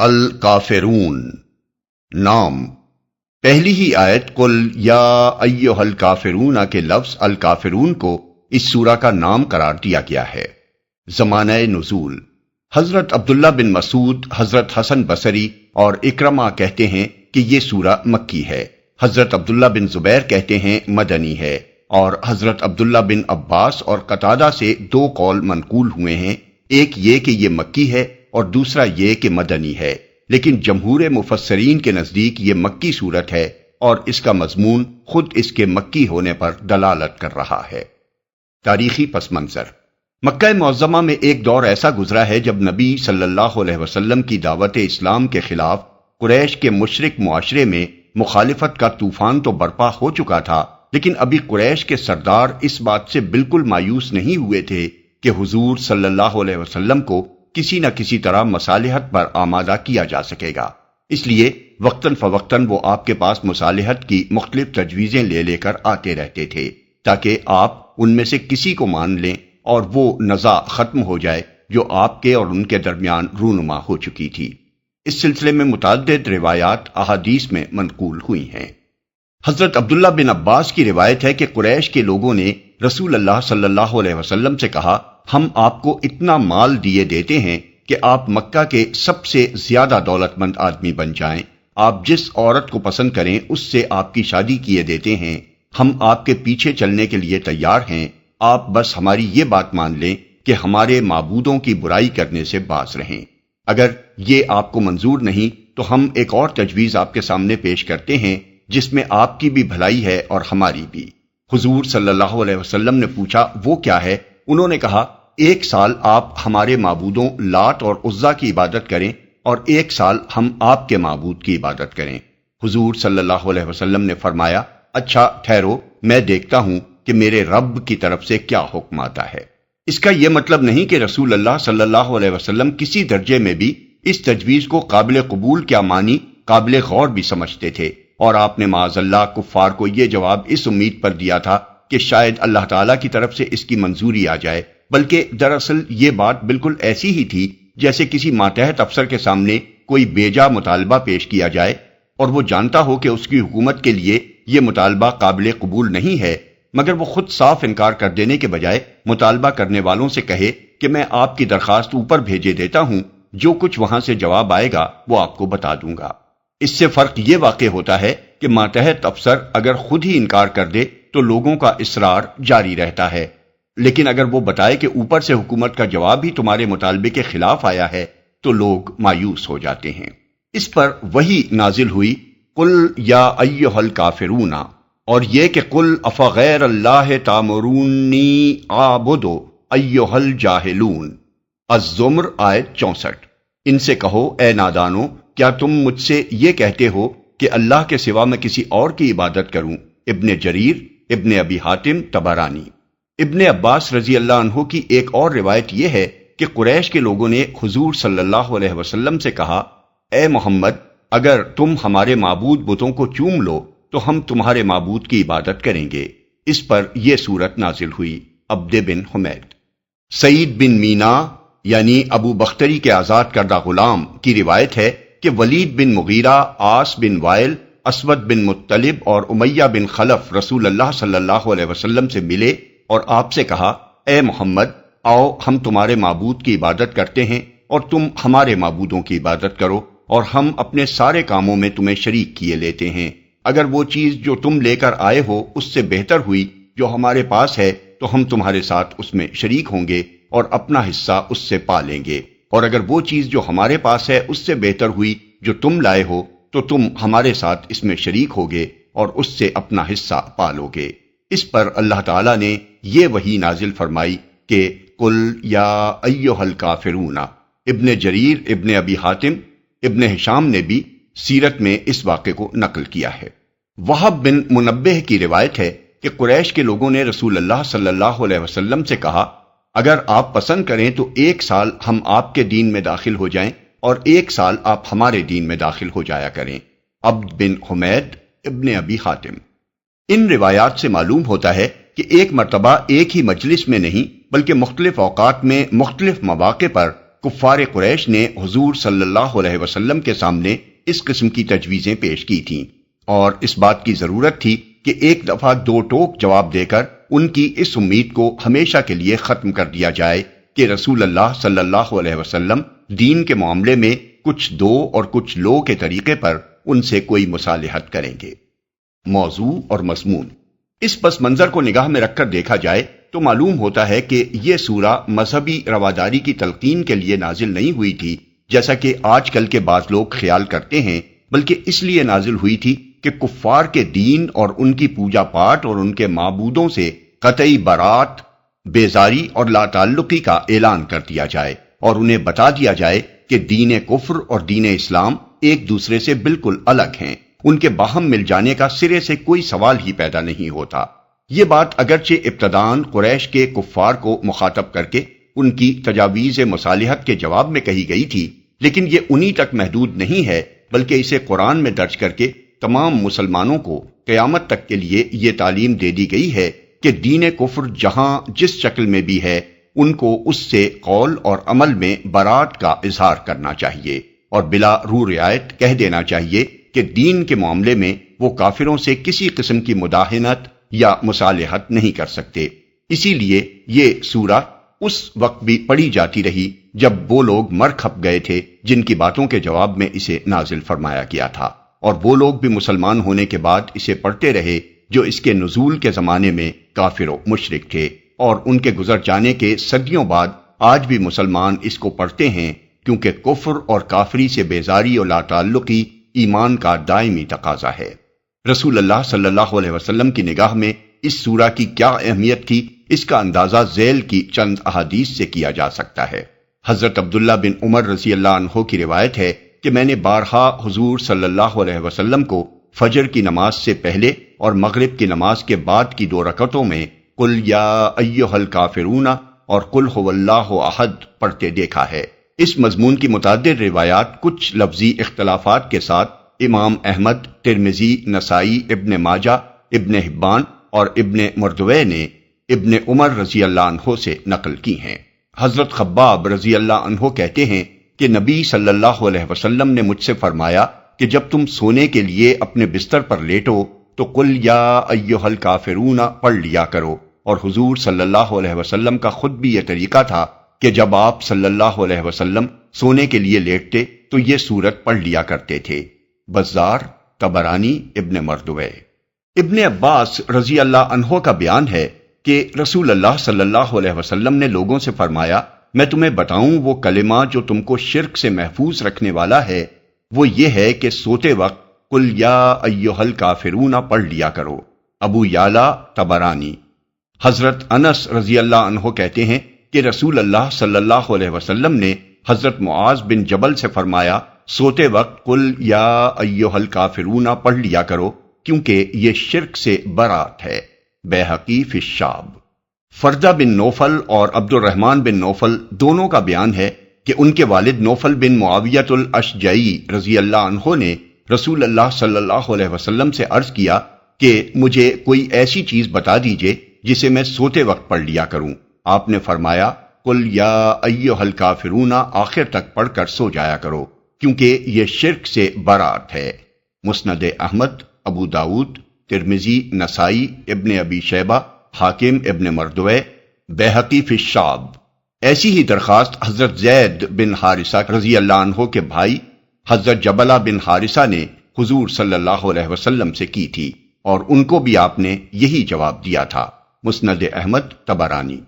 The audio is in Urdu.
الکافرون نام۔ پہلی ہی آیت قل یا ایھا الکافرون کے لفظ الکافرون کو اس سورہ کا نام قرار دیا گیا ہے۔ زمانہ نزول: حضرت عبداللہ بن مسعود، حضرت حسن بصری اور اکرمہ کہتے ہیں کہ یہ سورہ مکی ہے۔ حضرت عبداللہ بن زبیر کہتے ہیں مدنی ہے، اور حضرت عبداللہ بن عباس اور قتادہ سے دو قول منقول ہوئے ہیں، ایک یہ کہ یہ مکی ہے اور دوسرا یہ کہ مدنی ہے، لیکن جمہور مفسرین کے نزدیک یہ مکی سورت ہے اور اس کا مضمون خود اس کے مکی ہونے پر دلالت کر رہا ہے۔ تاریخی پس منظر: مکہ معظمہ میں ایک دور ایسا گزرا ہے جب نبی صلی اللہ علیہ وسلم کی دعوت اسلام کے خلاف قریش کے مشرک معاشرے میں مخالفت کا طوفان تو برپا ہو چکا تھا، لیکن ابھی قریش کے سردار اس بات سے بالکل مایوس نہیں ہوئے تھے کہ حضور صلی اللہ علیہ وسلم کو کسی نہ کسی طرح مصالحت پر آمادہ کیا جا سکے گا۔ اس لیے وقتاً فوقتاً وہ آپ کے پاس مصالحت کی مختلف تجویزیں لے کر آتے رہتے تھے تاکہ آپ ان میں سے کسی کو مان لیں اور وہ نزاع ختم ہو جائے جو آپ کے اور ان کے درمیان رونما ہو چکی تھی۔ اس سلسلے میں متعدد روایات احادیث میں منقول ہوئی ہیں۔ حضرت عبداللہ بن عباس کی روایت ہے کہ قریش کے لوگوں نے رسول اللہ صلی اللہ علیہ وسلم سے کہا، ہم آپ کو اتنا مال دیے دیتے ہیں کہ آپ مکہ کے سب سے زیادہ دولت مند آدمی بن جائیں، آپ جس عورت کو پسند کریں اس سے آپ کی شادی کیے دیتے ہیں، ہم آپ کے پیچھے چلنے کے لیے تیار ہیں، آپ بس ہماری یہ بات مان لیں کہ ہمارے معبودوں کی برائی کرنے سے باز رہیں۔ اگر یہ آپ کو منظور نہیں تو ہم ایک اور تجویز آپ کے سامنے پیش کرتے ہیں جس میں آپ کی بھی بھلائی ہے اور ہماری بھی۔ حضور صلی اللہ علیہ وسلم نے پوچھا، وہ کیا ہے؟ انہوں نے کہا، 1 سال آپ ہمارے معبودوں لات اور عزا کی عبادت کریں اور 1 سال ہم آپ کے معبود کی عبادت کریں۔ حضور صلی اللہ علیہ وسلم نے فرمایا، اچھا ٹھہرو، میں دیکھتا ہوں کہ میرے رب کی طرف سے کیا حکم آتا ہے۔ اس کا یہ مطلب نہیں کہ رسول اللہ صلی اللہ علیہ وسلم کسی درجے میں بھی اس تجویز کو قابل قبول کیا مانی، قابل غور بھی سمجھتے تھے، اور آپ نے معاذ اللہ کفار کو یہ جواب اس امید پر دیا تھا کہ شاید اللہ تعالیٰ کی طرف سے اس کی منظوری آ جائے، بلکہ دراصل یہ بات بالکل ایسی ہی تھی جیسے کسی ماتحت افسر کے سامنے کوئی بیجا مطالبہ پیش کیا جائے اور وہ جانتا ہو کہ اس کی حکومت کے لیے یہ مطالبہ قابل قبول نہیں ہے، مگر وہ خود صاف انکار کر دینے کے بجائے مطالبہ کرنے والوں سے کہے کہ میں آپ کی درخواست اوپر بھیجے دیتا ہوں، جو کچھ وہاں سے جواب آئے گا وہ آپ کو بتا دوں گا۔ اس سے فرق یہ واقع ہوتا ہے کہ ماتحت افسر اگر خود ہی انکار کر دے تو لوگوں کا اصرار جاری رہتا ہے، لیکن اگر وہ بتائے کہ اوپر سے حکومت کا جواب ہی تمہارے مطالبے کے خلاف آیا ہے تو لوگ مایوس ہو جاتے ہیں۔ اس پر وحی نازل ہوئی، قل یا ایھا الکافرون، اور یہ کہ قل افغیر اللہ تامرونی اعبد ایھا الجاہلون۔ الزمر آیت 64۔ ان سے کہو، اے نادانو، کیا تم مجھ سے یہ کہتے ہو کہ اللہ کے سوا میں کسی اور کی عبادت کروں؟ ابن جریر، ابن ابی حاتم، طبرانی۔ ابن عباس رضی اللہ عنہ کی ایک اور روایت یہ ہے کہ قریش کے لوگوں نے حضور صلی اللہ علیہ وسلم سے کہا، اے محمد، اگر تم ہمارے معبود بتوں کو چوم لو تو ہم تمہارے معبود کی عبادت کریں گے۔ اس پر یہ سورت نازل ہوئی۔ عبد بن حمید۔ سعید بن مینا یعنی ابو بختری کے آزاد کردہ غلام کی روایت ہے کہ ولید بن مغیرہ، عاص بن وائل، اسود بن مطلب اور امیہ بن خلف رسول اللہ صلی اللہ علیہ وسلم سے ملے اور آپ سے کہا، اے محمد، آؤ ہم تمہارے معبود کی عبادت کرتے ہیں اور تم ہمارے معبودوں کی عبادت کرو، اور ہم اپنے سارے کاموں میں تمہیں شریک کیے لیتے ہیں۔ اگر وہ چیز جو تم لے کر آئے ہو اس سے بہتر ہوئی جو ہمارے پاس ہے تو ہم تمہارے ساتھ اس میں شریک ہوں گے اور اپنا حصہ اس سے پا لیں گے، اور اگر وہ چیز جو ہمارے پاس ہے اس سے بہتر ہوئی جو تم لائے ہو تو تم ہمارے ساتھ اس میں شریک ہوگے اور اس سے اپنا حصہ پا لو گے۔ اس پر اللہ تعالیٰ نے یہ وحی نازل فرمائی کہ قل یا ایھا الکافرون۔ ابن جریر، ابن ابی حاتم، ابن ہشام نے بھی سیرت میں اس واقعے کو نقل کیا ہے۔ وہب بن منبہ کی روایت ہے کہ قریش کے لوگوں نے رسول اللہ صلی اللہ علیہ وسلم سے کہا، اگر آپ پسند کریں تو 1 سال ہم آپ کے دین میں داخل ہو جائیں اور 1 سال آپ ہمارے دین میں داخل ہو جایا کریں۔ عبد بن حمید، ابن ابی حاتم۔ ان روایات سے معلوم ہوتا ہے کہ ایک مرتبہ ایک ہی مجلس میں نہیں بلکہ مختلف اوقات میں مختلف مواقع پر کفار قریش نے حضور صلی اللہ علیہ وسلم کے سامنے اس قسم کی تجویزیں پیش کی تھیں، اور اس بات کی ضرورت تھی کہ ایک دفعہ دو ٹوک جواب دے کر ان کی اس امید کو ہمیشہ کے لیے ختم کر دیا جائے کہ رسول اللہ صلی اللہ علیہ وسلم دین کے معاملے میں کچھ دو اور کچھ لو کے طریقے پر ان سے کوئی مصالحت کریں گے۔ موضوع اور مضمون۔ اس پس منظر کو نگاہ میں رکھ کر دیکھا جائے تو معلوم ہوتا ہے کہ یہ سورہ مذہبی رواداری کی تلقین کے لیے نازل نہیں ہوئی تھی جیسا کہ آج کل کے بعض لوگ خیال کرتے ہیں، بلکہ اس لیے نازل ہوئی تھی کہ کفار کے دین اور ان کی پوجا پاٹ اور ان کے معبودوں سے قطعی برات، بیزاری اور لا تعلقی کا اعلان کر دیا جائے، اور انہیں بتا دیا جائے کہ دین کفر اور دین اسلام ایک دوسرے سے بالکل الگ ہیں، ان کے باہم مل جانے کا سرے سے کوئی سوال ہی پیدا نہیں ہوتا۔ یہ بات اگرچہ ابتداً قریش کے کفار کو مخاطب کر کے ان کی تجاویز مصالحت کے جواب میں کہی گئی تھی، لیکن یہ انہی تک محدود نہیں ہے، بلکہ اسے قرآن میں درج کر کے تمام مسلمانوں کو قیامت تک کے لیے یہ تعلیم دے دی گئی ہے کہ دین کفر جہاں جس شکل میں بھی ہے، ان کو اس سے قول اور عمل میں برات کا اظہار کرنا چاہیے، اور بلا رو رعایت کہہ دینا چاہیے کہ دین کے معاملے میں وہ کافروں سے کسی قسم کی مداہنت یا مصالحت نہیں کر سکتے۔ اسی لیے یہ سورہ اس وقت بھی پڑھی جاتی رہی جب وہ لوگ مر کھپ گئے تھے جن کی باتوں کے جواب میں اسے نازل فرمایا گیا تھا، اور وہ لوگ بھی مسلمان ہونے کے بعد اسے پڑھتے رہے جو اس کے نزول کے زمانے میں کافر و مشرک تھے، اور ان کے گزر جانے کے صدیوں بعد آج بھی مسلمان اس کو پڑھتے ہیں، کیونکہ کفر اور کافری سے بیزاری اور لا تعلقی ایمان کا دائمی تقاضا ہے۔ رسول اللہ صلی اللہ علیہ وسلم کی نگاہ میں اس سورہ کی کیا اہمیت تھی، اس کا اندازہ ذیل کی چند احادیث سے کیا جا سکتا ہے۔ حضرت عبداللہ بن عمر رضی اللہ عنہ کی روایت ہے کہ میں نے بارہا حضور صلی اللہ علیہ وسلم کو فجر کی نماز سے پہلے اور مغرب کی نماز کے بعد کی 2 رکعتوں میں قل یا ایھا الکافرون اور قل ھو اللہ احد پڑھتے دیکھا ہے۔ اس مضمون کی متعدد روایات کچھ لفظی اختلافات کے ساتھ امام احمد، ترمذی، نسائی، ابن ماجہ، ابن حبان اور ابن مردوے نے ابن عمر رضی اللہ عنہ سے نقل کی ہیں۔ حضرت خباب رضی اللہ عنہ کہتے ہیں کہ نبی صلی اللہ علیہ وسلم نے مجھ سے فرمایا کہ جب تم سونے کے لیے اپنے بستر پر لیٹو تو قل یا ایھا الکافرون پڑھ لیا کرو، اور حضور صلی اللہ علیہ وسلم کا خود بھی یہ طریقہ تھا کہ جب آپ صلی اللہ علیہ وسلم سونے کے لیے لیٹتے تو یہ سورت پڑھ لیا کرتے تھے۔ بزار، طبرانی، ابن مردوے۔ ابن عباس رضی اللہ عنہ کا بیان ہے کہ رسول اللہ صلی اللہ علیہ وسلم نے لوگوں سے فرمایا، میں تمہیں بتاؤں وہ کلمہ جو تم کو شرک سے محفوظ رکھنے والا ہے، وہ یہ ہے کہ سوتے وقت قل یا ایھا الکافرون پڑھ لیا کرو۔ ابو یعلا، طبرانی۔ حضرت انس رضی اللہ عنہ کہتے ہیں کہ رسول اللہ صلی اللہ علیہ وسلم نے حضرت معاذ بن جبل سے فرمایا، سوتے وقت قل یا ایھا الکافرون پڑھ لیا کرو، کیونکہ یہ شرک سے برات ہے۔ بیہقی فی الشعب۔ فردہ بن نوفل اور عبد الرحمن بن نوفل دونوں کا بیان ہے کہ ان کے والد نوفل بن معاویۃ الاشجعی رضی اللہ عنہ نے رسول اللہ صلی اللہ علیہ وسلم سے عرض کیا کہ مجھے کوئی ایسی چیز بتا دیجئے جسے میں سوتے وقت پڑھ لیا کروں۔ آپ نے فرمایا، قل یا ایھا الکافرون آخر تک پڑھ کر سو جایا کرو، کیونکہ یہ شرک سے برات ہے۔ مسند احمد، ابو داؤد، ترمذی، نسائی، ابن ابی شیبہ، حاکم، ابن مردوے، بیہقی فی الشعب۔ ایسی ہی درخواست حضرت زید بن حارثہ رضی اللہ عنہ کے بھائی حضرت جبلہ بن حارثہ نے حضور صلی اللہ علیہ وسلم سے کی تھی، اور ان کو بھی آپ نے یہی جواب دیا تھا۔ مسند احمد، طبرانی۔